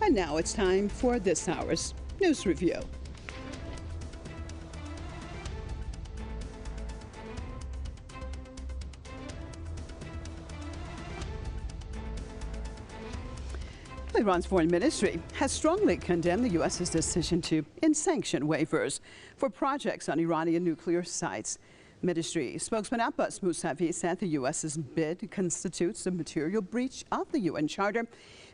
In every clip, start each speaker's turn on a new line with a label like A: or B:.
A: And now it's time for this hour's news review. Iran's foreign ministry has strongly condemned the U.S.'s decision to end sanction waivers for projects on Iranian nuclear sites. Ministry spokesman Abbas Mousavi said the U.S.'s bid constitutes a material breach of the UN Charter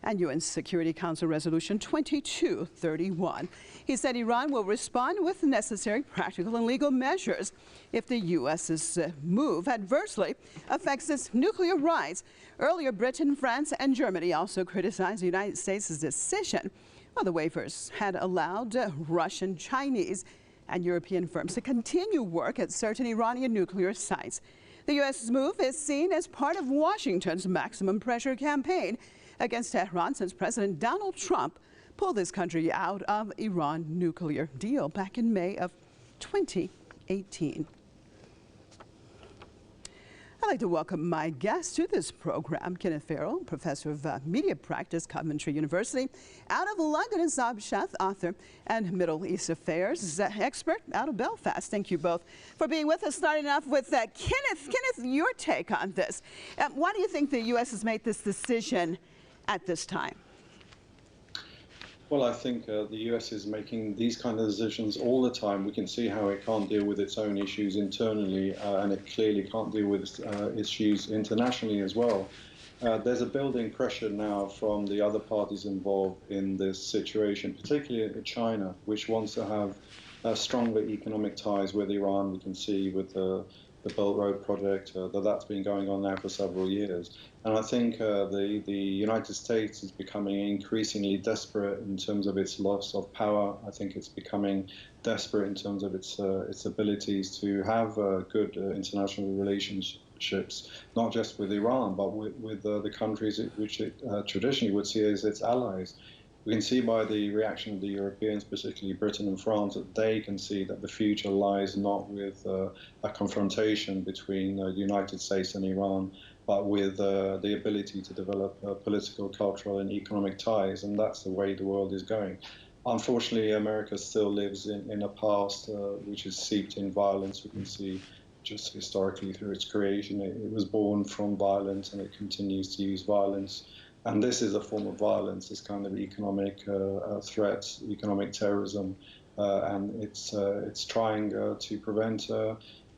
A: and UN Security Council Resolution 2231. He said Iran will respond with necessary practical and legal measures if the U.S.'s move adversely affects its nuclear rights. Earlier, Britain, France, and Germany also criticized the United States' decision, while the waivers had allowed Russian, Chinese, and European firms to continue work at certain Iranian nuclear sites. The U.S.'s move is seen as part of Washington's maximum pressure campaign against Tehran since President Donald Trump pulled this country out of Iran nuclear deal back in May of 2018. I'd like to welcome my guest to this program, Kenneth Fero, professor of media practice, Coventry University. Out of London is Saeb, Shaath, author and Middle East affairs expert out of Belfast. Thank you both for being with us. Starting off with Kenneth. Kenneth, your take on this. Why do you think the U.S. has made this decision at this time?
B: Well, I think the US is making these kind of decisions all the time. We can see how it can't deal with its own issues internally, and it clearly can't deal with issues internationally as well. There's a building pressure now from the other parties involved in this situation, particularly China, which wants to have stronger economic ties with Iran. We can see with the Belt Road project that's been going on now for several years. And I think the United States is becoming increasingly desperate in terms of its loss of power. I think it's becoming desperate in terms of its abilities to have good international relationships, not just with Iran, but with the countries which it traditionally would see as its allies. We can see by the reaction of the Europeans, particularly Britain and France, that they can see that the future lies not with a confrontation between the United States and Iran, but with the ability to develop political, cultural, and economic ties, and that's the way the world is going. Unfortunately, America still lives in a past which is steeped in violence. We can see just historically through its creation, it was born from violence and it continues to use violence. And this is a form of violence, this kind of economic threats, economic terrorism, and it's trying to prevent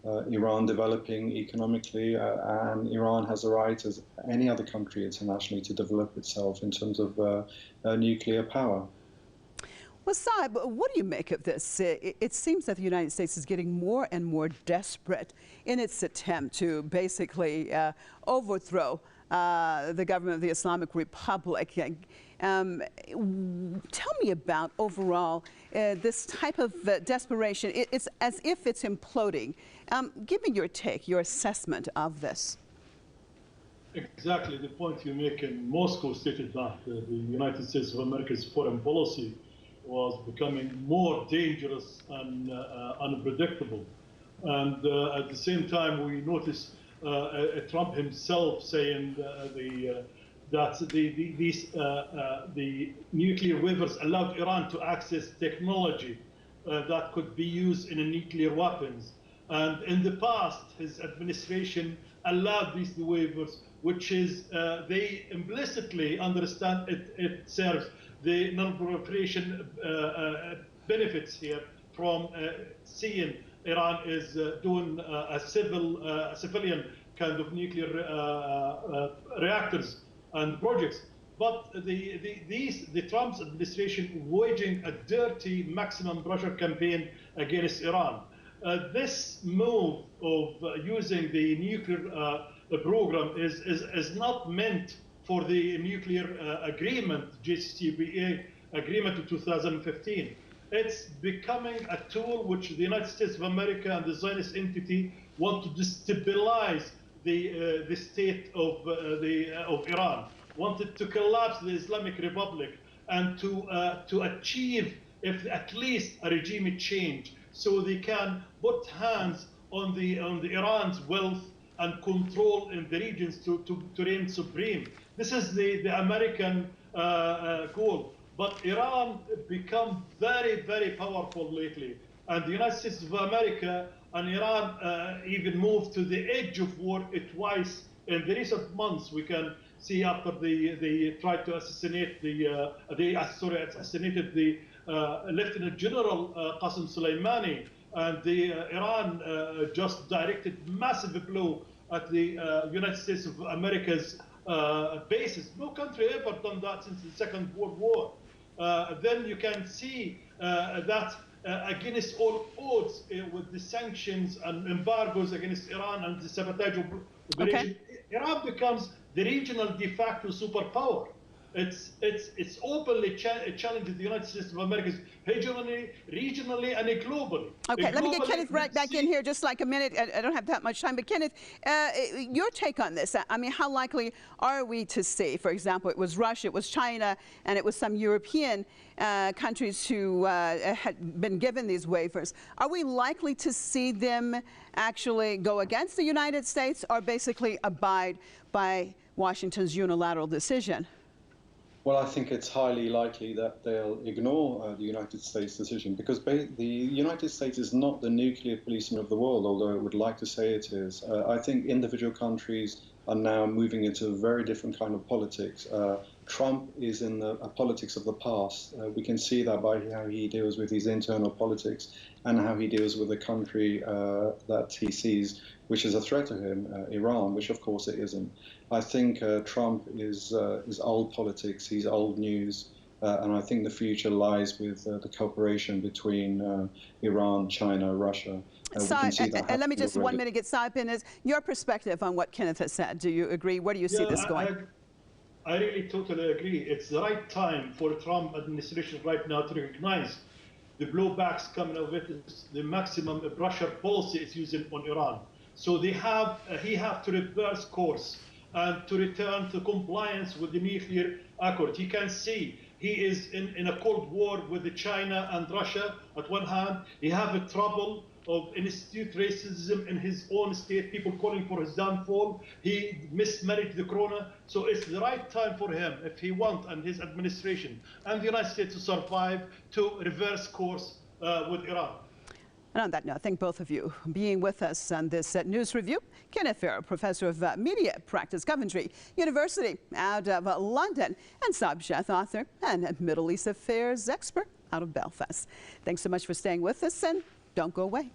B: Iran developing economically, and Iran has a right, as any other country internationally, to develop itself in terms of nuclear power.
A: Well, Saeb, what do you make of this? It seems that the United States is getting more and more desperate in its attempt to basically overthrow the government of the Islamic Republic. Tell me about overall this type of desperation. It's as if it's imploding. Give me your take, your assessment of this.
C: Exactly the point you make. In Moscow stated that the United States of America's foreign policy was becoming more dangerous and unpredictable. And at the same time, we noticed Trump himself saying that the nuclear waivers allowed Iran to access technology that could be used in nuclear weapons. And in the past, his administration allowed these waivers, which is they implicitly understand it serves the non-proliferation benefits here from seeing Iran is doing a civilian kind of nuclear reactors and projects. But the Trump's administration waging a dirty maximum pressure campaign against Iran. This move of using the nuclear program is not meant for the nuclear agreement, JCPOA agreement of 2015. It's becoming a tool which the United States of America and the Zionist entity want to destabilize the state of Iran, wanted to collapse the Islamic Republic and to achieve at least a regime change, so they can put hands on the Iran's wealth and control in the regions to reign supreme. This is the American goal. But Iran become very, very powerful lately. And the United States of America and Iran even moved to the edge of war twice in the recent months. We can see after they tried to assassinate assassinated the Lieutenant General Qasem Soleimani, and Iran just directed massive blow at the United States of America's bases. No country ever done that since the Second World War. Then you can see that against all odds with the sanctions and embargoes against Iran and the sabotage operation, Iran becomes the regional de facto superpower. It's openly challenging the United States of America's hegemony, regionally and globally.
A: Okay, let me get Kenneth right back in here just like a minute. I don't have that much time, but Kenneth, your take on this. I mean, how likely are we to see, for example, it was Russia, it was China, and it was some European countries who had been given these waivers. Are we likely to see them actually go against the United States or basically abide by Washington's unilateral decision?
B: Well, I think it's highly likely that they'll ignore the United States decision, because the United States is not the nuclear policeman of the world, although it would like to say it is. I think individual countries are now moving into a very different kind of politics. Trump is in the politics of the past. We can see that by how he deals with his internal politics and how he deals with the country that he sees, which is a threat to him, Iran, which of course it isn't. I think Trump is old politics, he's old news, and I think the future lies with the cooperation between Iran, China, Russia.
A: Saeb, let me just 1 minute get Saeb in. Is your perspective on what Kenneth has said? Do you agree? Where do you see this going?
C: I really totally agree. It's the right time for the Trump administration right now to recognize the blowbacks coming out of it, the maximum pressure policy is using on Iran. So he have to reverse course and to return to compliance with the nuclear accord. You can see he is in a cold war with China and Russia at one hand. He have a trouble of institute racism in his own state, people calling for his downfall. He mismanaged the corona. So it's the right time for him, if he wants, and his administration and the United States to survive, to reverse course with Iran.
A: And on that note, thank both of you for being with us on this news review. Kenneth Fero, Professor of Media Practice, Coventry University out of London, and Saeb, Shaath, author and Middle East Affairs expert out of Belfast. Thanks so much for staying with us, and don't go away.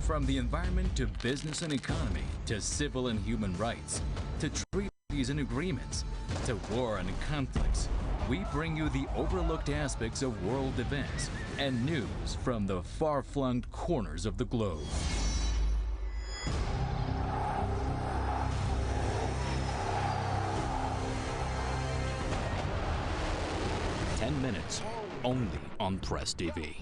D: From the environment to business and economy, to civil and human rights, to treaties and agreements, to war and conflicts, we bring you the overlooked aspects of world events and news from the far-flung corners of the globe. "10 minutes, only on Press TV.